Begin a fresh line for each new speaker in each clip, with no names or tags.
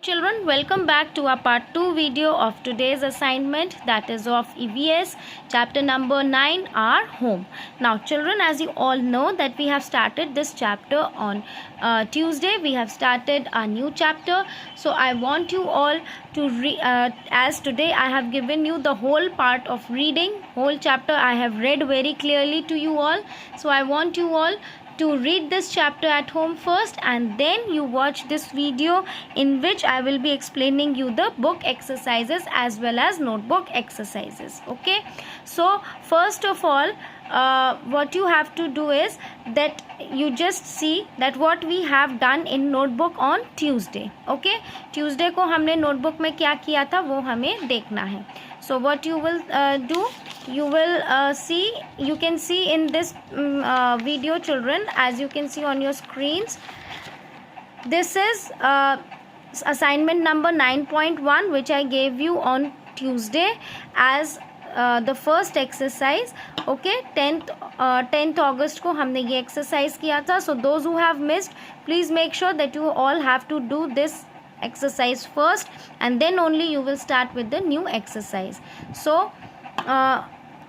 Children, welcome back to our part 2 video of today's assignment, that is of EVS chapter number 9, our home. Now children, as you all know that we have started this chapter on Tuesday. We have started a new chapter, so I want you all to as today I have given you the whole part of reading, whole chapter I have read very clearly to you all. So I want you all to read this chapter at home first, and then you watch this video in which I will be explaining you the book exercises as well as notebook exercises. Okay, so first of all what you have to do is that you just see that what we have done in notebook on Tuesday. Okay, Tuesday को हमने notebook में क्या किया था वो हमें देखना है. So what you will do, you will see, you can see in this video children, as you can see on your screens, this is assignment number 9.1 which I gave you on Tuesday as the first exercise. Okay, 10th August को हमने ये exercise किया था. So those who have missed, please make sure that you all have to do this exercise first, and then only you will start with the new exercise. So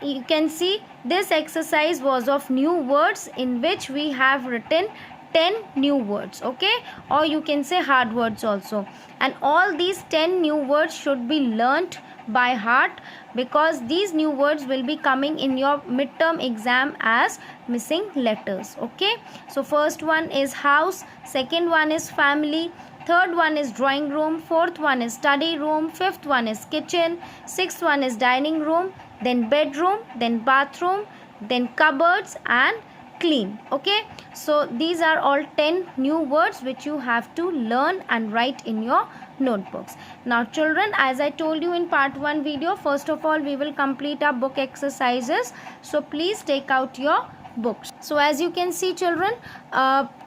you can see this exercise was of new words, in which we have written 10 new words. Okay, or you can say hard words also, and all these 10 new words should be learnt by heart, because these new words will be coming in your midterm exam as missing letters. Okay, so first one is house, second one is family, third one is drawing room, fourth one is study room, fifth one is kitchen, sixth one is dining room, then bedroom, then bathroom, then cupboards and clean. Okay, so these are all 10 new words which you have to learn and write in your notebooks. Now children, as I told you in part 1 video, first of all we will complete our book exercises, so please take out your books. So as you can see children,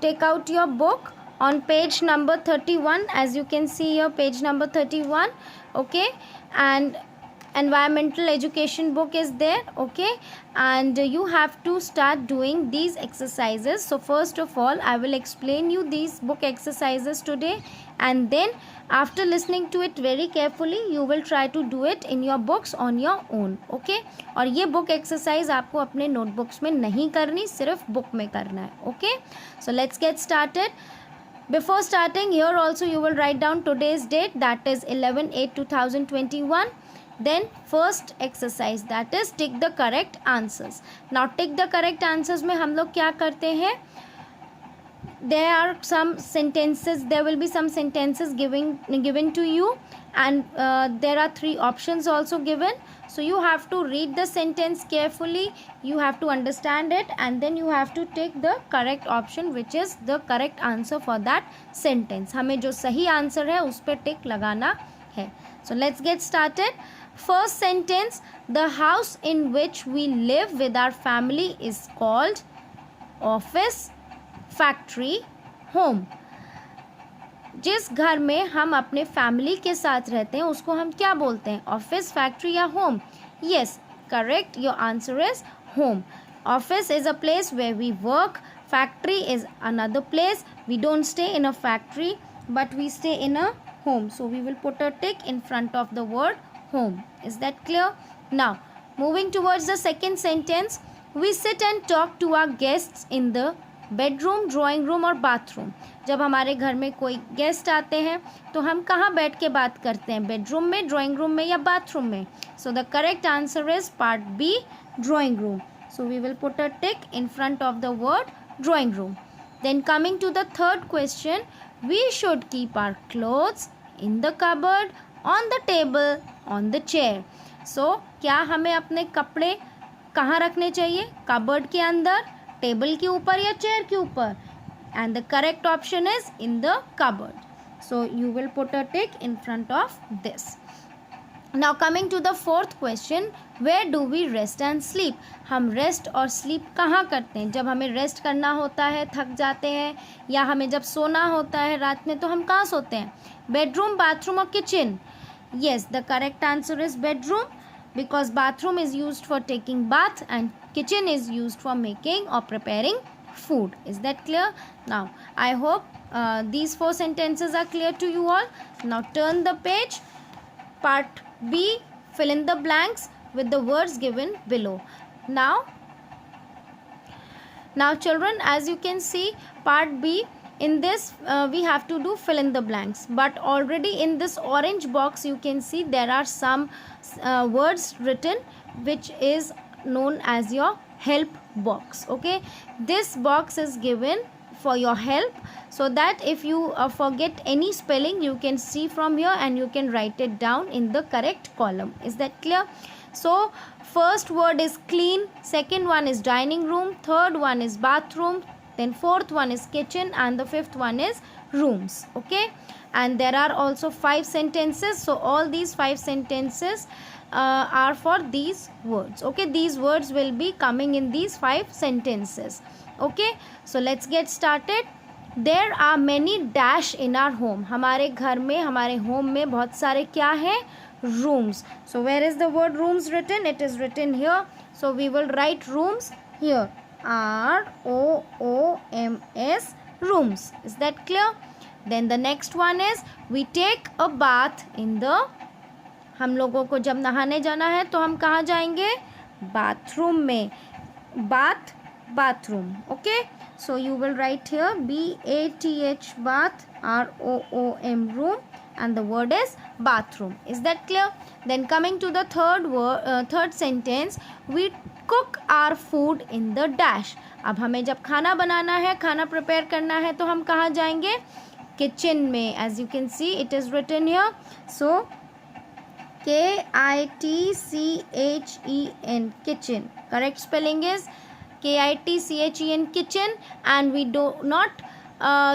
take out your book on page number 31. As you can see here, page number 31. Okay, and environmental education book is there. Okay, and you have to start doing these exercises. So first of all I will explain you these book exercises today, and then after listening to it very carefully you will try to do it in your books on your own. Okay, और ये book exercise आपको अपने notebooks में नहीं करनी, सिर्फ book में करना है. Okay, so let's get started. Before starting, here also you will write down today's date, that is 11/8/2021. Then first exercise, that is tick the correct answers. Now tick the correct answers में हम लोग क्या करते हैं, there are some sentences, there will be some sentences given to you, and there are 3 options also given. So you have to read the sentence carefully, you have to understand it, and then you have to take the correct option which is the correct answer for that sentence. हमें जो सही answer है उस पर टिक लगाना है. So let's get started. First sentence, the house in which we live with our family is called office, factory, home. जिस घर में हम अपने फैमिली के साथ रहते हैं उसको हम क्या बोलते हैं, ऑफिस, फैक्ट्री या home? Yes, correct, your answer is home. Office is a place where we work, factory is another place. We don't stay in a factory but we stay in a home, so we will put a tick in front of the word home. Is that clear? Now moving towards the second sentence, we sit and talk to our guests in the bedroom, drawing room और bathroom. जब हमारे घर में कोई guest आते हैं तो हम कहाँ बैठ के बात करते हैं, बेडरूम में, ड्राइंग रूम में या बाथरूम में? So the correct answer is part B, drawing room. So we will put a tick in front of the word drawing room. Then coming to the third question, we should keep our clothes in the cupboard, on the table, on the chair. So क्या हमें अपने कपड़े कहाँ रखने चाहिए, cupboard के अंदर, table के ऊपर या चेयर के ऊपर? And the correct option is in the cupboard. So you will put a tick in front of this. Now coming to the fourth question, where do we rest and sleep? हम rest और sleep कहाँ करते हैं? जब हमें rest करना होता है, थक जाते हैं, या हमें जब सोना होता है रात में, तो हम कहाँ सोते हैं, बेडरूम, बाथरूम और kitchen? Yes, the correct answer is bedroom, because bathroom is used for taking bath and kitchen is used for making or preparing food. Is that clear? Now I hope these 4 sentences are clear to you all. Now turn the page. Part B, fill in the blanks with the words given below. Now children, as you can see, part B, in this we have to do fill in the blanks, but already in this orange box you can see there are some words written which is known as your help box. Okay, this box is given for your help, so that if you forget any spelling, you can see from here and you can write it down in the correct column. Is that clear? So first word is clean, second one is dining room, third one is bathroom, then fourth one is kitchen, and the fifth one is rooms. Okay, and there are also 5 sentences, so all these 5 sentences are for these words. Okay, these words will be coming in these 5 sentences. Okay, so let's get started. There are many dash in our home. हमारे घर में, हमारे home में बहुत सारे क्या है? Rooms. So where is the word rooms written? It is written here. So we will write rooms here. ROOMS, rooms. Is that clear? Then the next one is we take a bath in the, हम लोगों को जब नहाने जाना है तो हम कहाँ जाएंगे? बाथरूम में. Bath, bathroom. Okay, so you will write here BATH, bath, ROOM, room, and the word is bathroom. Is that clear? Then coming to the third sentence, we cook our food in the dash. अब हमें जब खाना बनाना है, खाना prepare करना है, तो हम कहाँ जाएंगे? किचन में. As you can see, it is written here. So KITCHEN, kitchen. Correct spelling is KITCHEN, kitchen, and we do not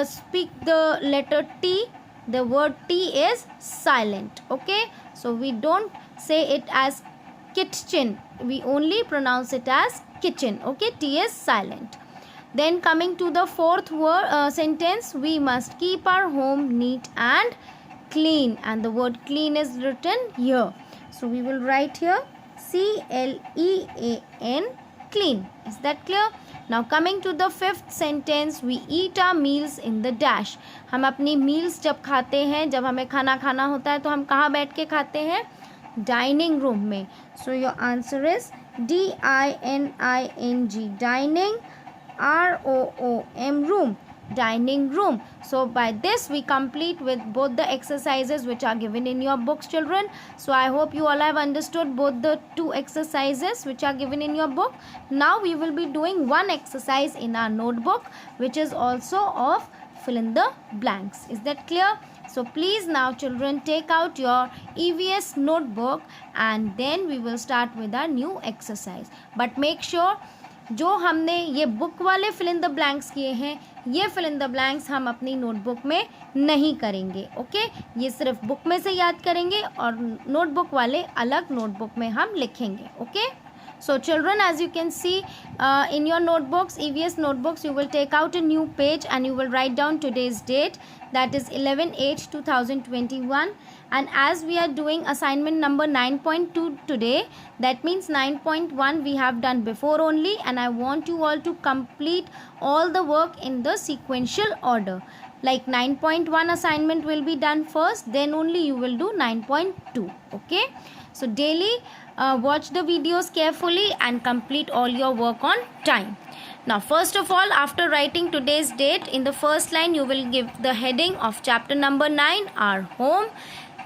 speak the letter T. The word T is silent. Okay, so we don't say it as kitchen, we only pronounce it as kitchen. Okay, T is silent. Then coming to the fourth sentence, we must keep our home neat and clean, and the word clean is written here. So we will write here CLEAN, clean. Is that clear? Now coming to the fifth sentence, we eat our meals in the dash. हम अपनी meals जब खाते हैं, जब हमें खाना खाना होता है तो हम कहाँ बैठ के खाते हैं? Dining room में. So your answer is DINING, dining, ROOM, room, dining room. So by this we complete with both the exercises which are given in your books, children. So I hope you all have understood both the 2 exercises which are given in your book. Now we will be doing one exercise in our notebook which is also of fill in the blanks. Is that clear? So please now children, take out your EVS notebook and then we will start with our new exercise. But make sure जो हमने ये book वाले fill in the blanks किए हैं, ये fill in the blanks हम अपनी notebook में नहीं करेंगे. ओके, ये सिर्फ बुक में से याद करेंगे और नोटबुक वाले अलग नोटबुक में हम लिखेंगे. Okay, so children, as you can see in your notebooks, EVS notebooks, you will take out a new page and you will write down today's date, that is 11/8/2021. And as we are doing assignment number 9.2 today, that means 9.1 we have done before only, and I want you all to complete all the work in the sequential order. Like 9.1 assignment will be done first, then only you will do 9.2. Okay, so daily watch the videos carefully and complete all your work on time. Now first of all, after writing today's date, in the first line you will give the heading of chapter number 9, our home.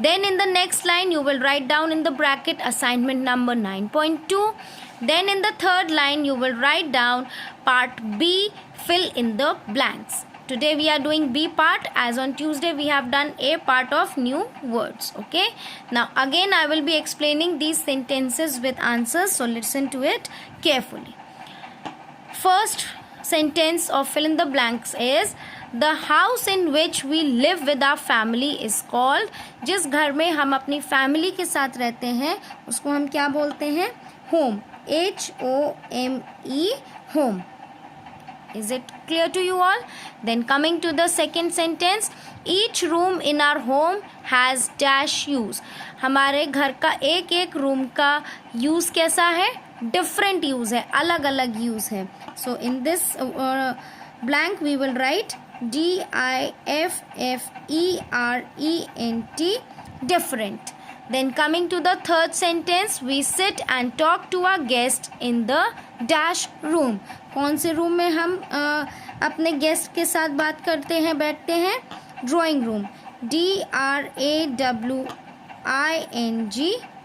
Then in the next line you will write down in the bracket assignment number 9.2. Then in the third line you will write down part B, fill in the blanks. Today we are doing B part, as on Tuesday we have done A part of new words. Okay, now again I will be explaining these sentences with answers, so listen to it carefully. First sentence of fill in the blanks is, the house in which we live with our family is called. जिस घर में हम अपनी family के साथ रहते हैं उसको हम क्या बोलते हैं? Home. HOME, home. Is it clear to you all? Then coming to the second sentence, each room in our home has dash use. हमारे घर का एक एक रूम का यूज़ कैसा है? डिफरेंट यूज़ है, अलग अलग यूज़ है. So in this blank we will write different, different. Then coming to the third sentence, we sit and talk to our guest in the dash room. कौन से room में हम अपने गेस्ट के साथ बात करते हैं, बैठते हैं? Drawing room. DRAWING,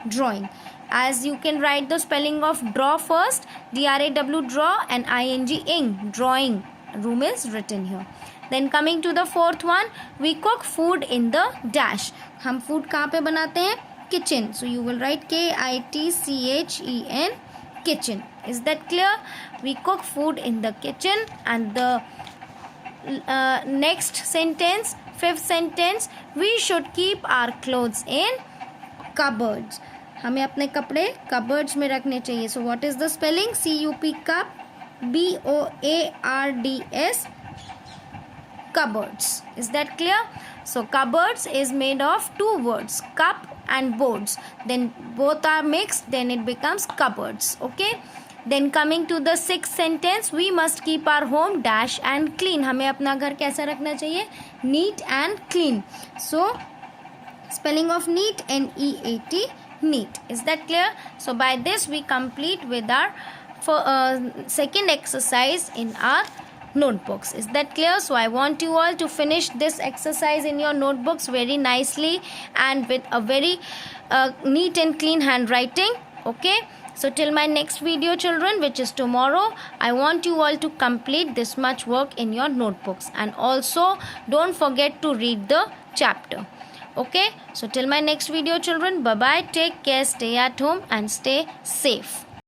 drawing. As you can write the spelling of draw first, DRAW draw and ING ing, drawing. Room is written here. Then coming to the fourth one, we cook food in the dash. हम food कहाँ पे बनाते हैं? Kitchen. So you will write KITCHEN, kitchen. Is that clear? We cook food in the kitchen. And the next sentence, fifth sentence, we should keep our clothes in cupboards. हमें अपने कपड़े cupboards में रखने चाहिए. So what is the spelling? CUP, cup, BOARDS, cupboards. Is that clear? So cupboards is made of two words, cup and boards. Then both are mixed, then it becomes cupboards. Okay. Then coming to the sixth sentence, we must keep our home dash and clean. हमें अपना घर कैसा रखना चाहिए? Neat and clean. So spelling of neat, NEAT, neat. Is that clear? So by this we complete with our second exercise in our notebooks. Is that clear? So I want you all to finish this exercise in your notebooks very nicely and with a very neat and clean handwriting. Okay. So till my next video, children, which is tomorrow, I want you all to complete this much work in your notebooks, and also don't forget to read the chapter. Okay. So till my next video, children, bye bye, take care, stay at home and stay safe.